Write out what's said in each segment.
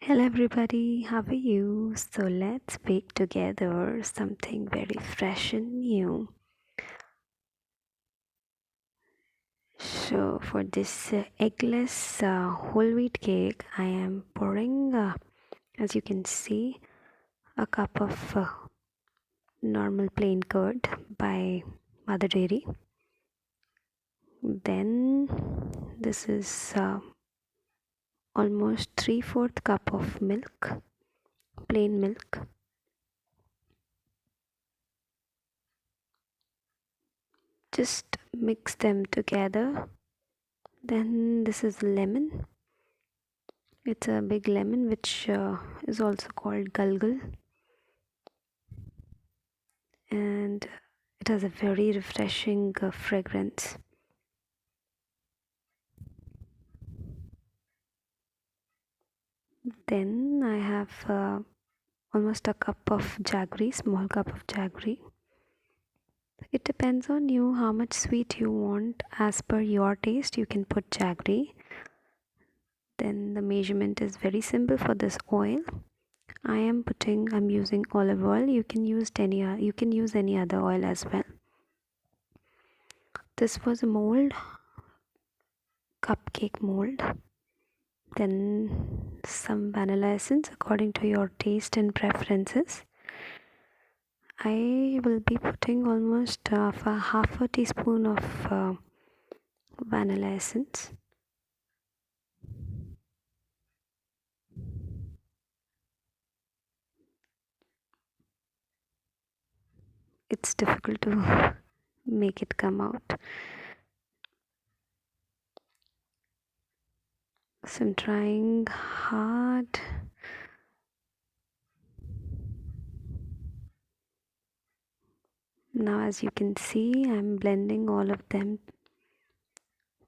Hello everybody, how are you? So let's bake together something very fresh and new. So for this eggless whole wheat cake, I am pouring, as you can see, a cup of normal plain curd by Mother Dairy. Then this is almost 3/4 cup of milk, plain milk. Just mix them together. Then this is lemon. It's a big lemon which is also called gulgal, and it has a very refreshing fragrance. Then I have almost a cup of jaggery, small cup of jaggery. It depends on you how much sweet you want. As per your taste, you can put jaggery. Then the measurement is very simple for this oil. I'm using olive oil. You can use any other oil as well. This was a mold, cupcake mold. Then some vanilla essence according to your taste and preferences. I will be putting almost half a teaspoon of vanilla essence. It's difficult to make it come out, so I'm trying hard. Now as you can see, I'm blending all of them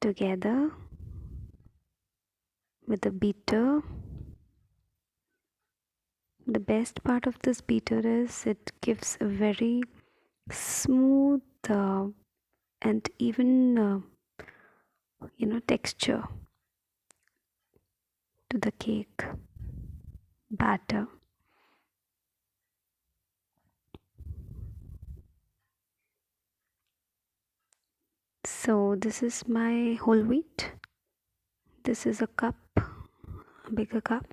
together with a beater. The best part of this beater is it gives a very smooth and even texture to the cake batter. So this is my whole wheat. This is a cup, a bigger cup.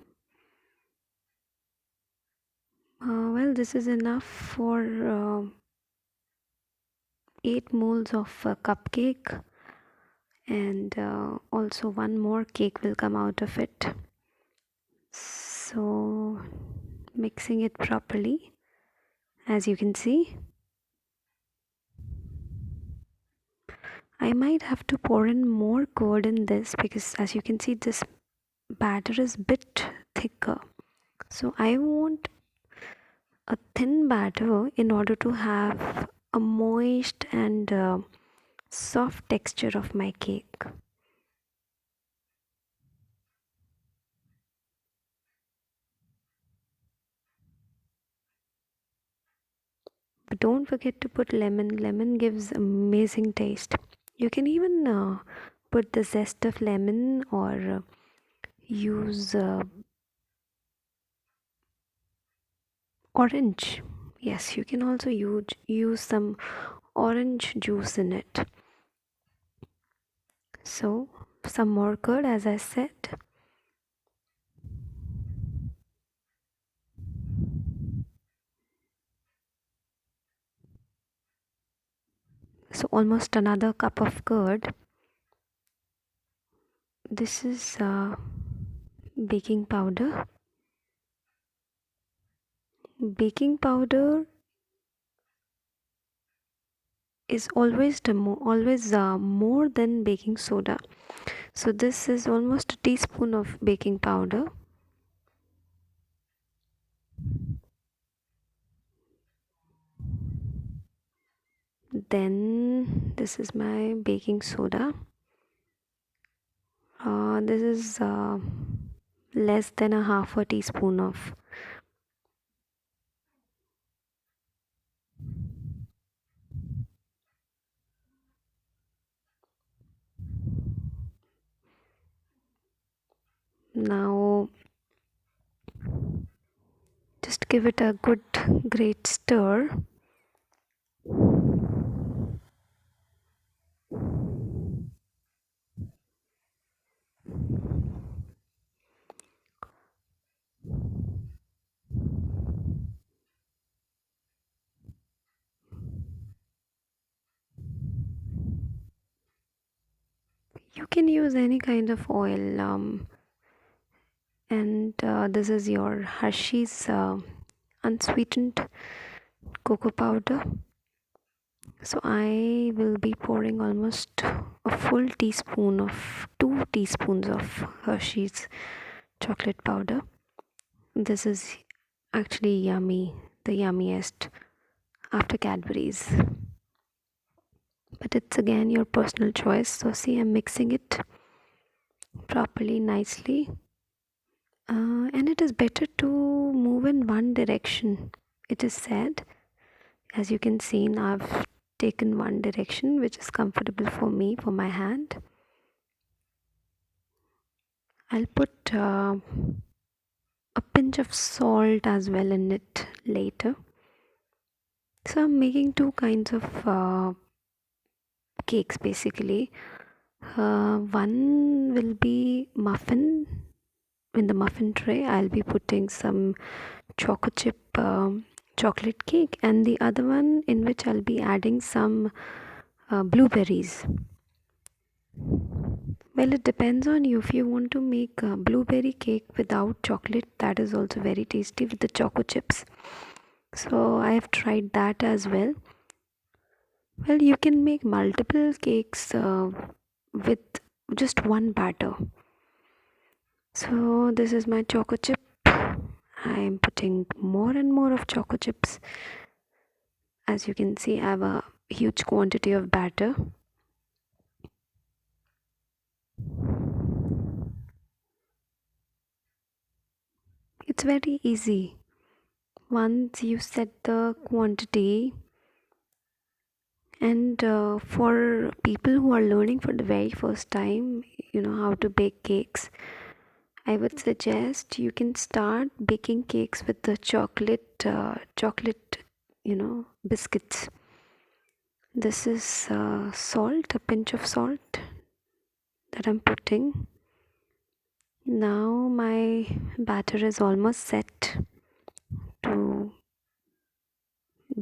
Well, this is enough for 8 moulds of cupcake, and also one more cake will come out of it. So mixing it properly, as you can see. I might have to pour in more curd in this because as you can see this batter is bit thicker. So I want a thin batter in order to have a moist and soft texture of my cake. But don't forget to put lemon. Lemon gives amazing taste. You can even put the zest of lemon or use orange. Yes, you can also use some orange juice in it. So some more curd, as I said. So almost another cup of curd. This is baking powder. Baking powder is always more than baking soda. So this is almost a teaspoon of baking powder. Then this is my baking soda. This is less than a half a teaspoon of. Now Just give it a good great stir. You can use any kind of oil, and this is your Hershey's unsweetened cocoa powder. So I will be pouring almost a full teaspoon of 2 teaspoons of Hershey's chocolate powder. This is actually yummy, the yummiest after Cadbury's. But it's again your personal choice. So see, I'm mixing it properly, nicely. And it is better to move in one direction. It is said, as you can see, now I've taken one direction which is comfortable for me, for my hand. I'll put a pinch of salt as well in it later. So I'm making two kinds of cakes basically. One will be muffin. In the muffin tray I'll be putting some choco chip chocolate cake, and the other one in which I'll be adding some blueberries. Well, it depends on you. If you want to make a blueberry cake without chocolate, that is also very tasty with the choco chips. So I have tried that as well. Well, you can make multiple cakes with just one batter. So this is my choco chip. I am putting more and more of choco chips. As you can see, I have a huge quantity of batter. It's very easy. Once you set the quantity, and for people who are learning for the very first time, how to bake cakes, I would suggest you can start baking cakes with the chocolate, biscuits. This is salt, a pinch of salt that I'm putting. Now my batter is almost set to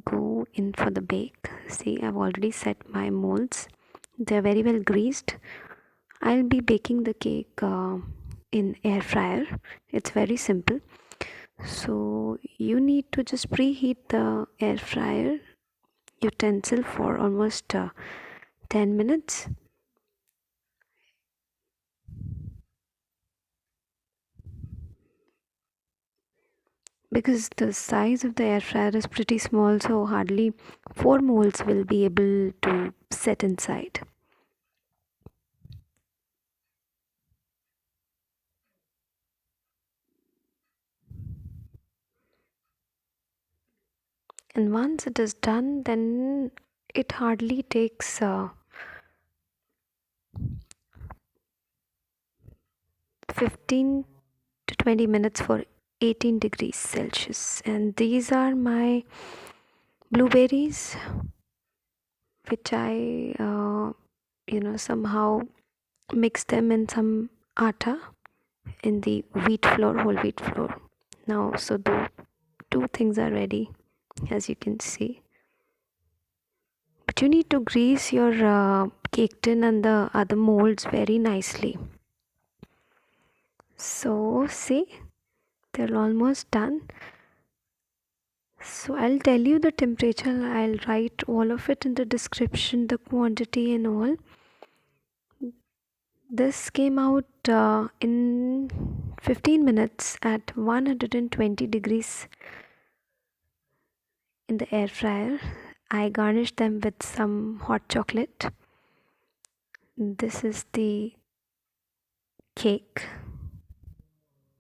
go in for the bake. See, I've already set my molds. They're very well greased. I'll be baking the cake in air fryer. It's very simple. So you need to just preheat the air fryer utensil for almost 10 minutes. Because the size of the air fryer is pretty small, so hardly 4 molds will be able to set inside. And once it is done, then it hardly takes 15 to 20 minutes for 18 degrees Celsius. And these are my blueberries, which I somehow mix them in some atta, in the whole wheat flour. Now, so the two things are ready, as you can see. But you need to grease your cake tin and the other molds very nicely. So see, they're almost done. So I'll tell you the temperature. I'll write all of it in the description, the quantity and all. This came out in 15 minutes at 120 degrees in the air fryer. I garnished them with some hot chocolate. This is the cake.